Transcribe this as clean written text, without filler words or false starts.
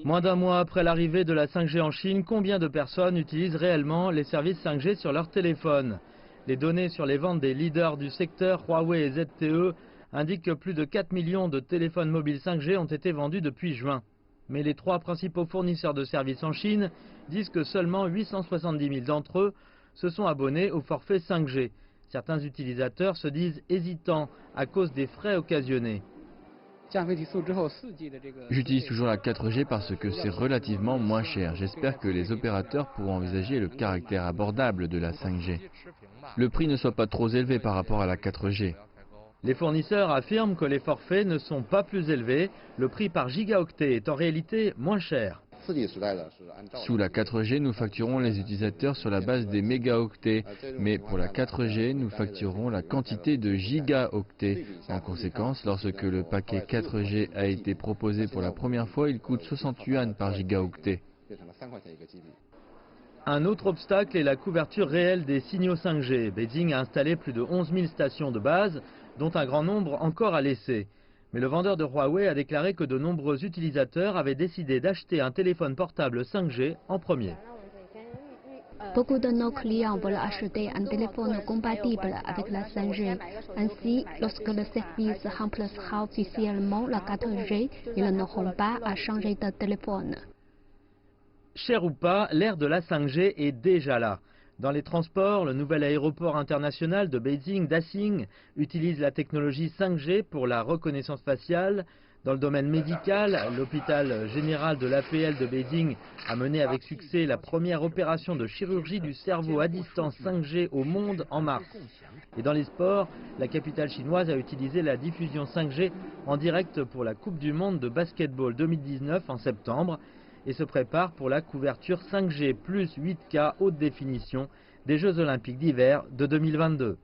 Moins d'un mois après l'arrivée de la 5G en Chine, combien de personnes utilisent réellement les services 5G sur leur téléphone? Les données sur les ventes des leaders du secteur, Huawei et ZTE, indiquent que plus de 4 millions de téléphones mobiles 5G ont été vendus depuis juin. Mais les trois principaux fournisseurs de services en Chine disent que seulement 870 000 d'entre eux se sont abonnés au forfait 5G. Certains utilisateurs se disent hésitants à cause des frais occasionnés. J'utilise toujours la 4G parce que c'est relativement moins cher. J'espère que les opérateurs pourront envisager le caractère abordable de la 5G. Le prix ne soit pas trop élevé par rapport à la 4G. Les fournisseurs affirment que les forfaits ne sont pas plus élevés. Le prix par gigaoctet est en réalité moins cher. Sous la 4G, nous facturons les utilisateurs sur la base des mégaoctets, mais pour la 4G, nous facturons la quantité de gigaoctets. En conséquence, lorsque le paquet 4G a été proposé pour la première fois, il coûte 60 yuan par gigaoctet. Un autre obstacle est la couverture réelle des signaux 5G. Beijing a installé plus de 11 000 stations de base, dont un grand nombre encore à laisser. Mais le vendeur de Huawei a déclaré que de nombreux utilisateurs avaient décidé d'acheter un téléphone portable 5G en premier. Beaucoup de nos clients veulent acheter un téléphone compatible avec la 5G. Ainsi, lorsque le service remplacera officiellement la 4G, ils n'auront pas à changer de téléphone. Cher ou pas, l'ère de la 5G est déjà là. Dans les transports, le nouvel aéroport international de Beijing, Daxing, utilise la technologie 5G pour la reconnaissance faciale. Dans le domaine médical, l'hôpital général de l'APL de Beijing a mené avec succès la première opération de chirurgie du cerveau à distance 5G au monde en mars. Et dans les sports, la capitale chinoise a utilisé la diffusion 5G en direct pour la Coupe du monde de basketball 2019 en septembre et se prépare pour la couverture 5G plus 8K haute définition des Jeux Olympiques d'hiver de 2022.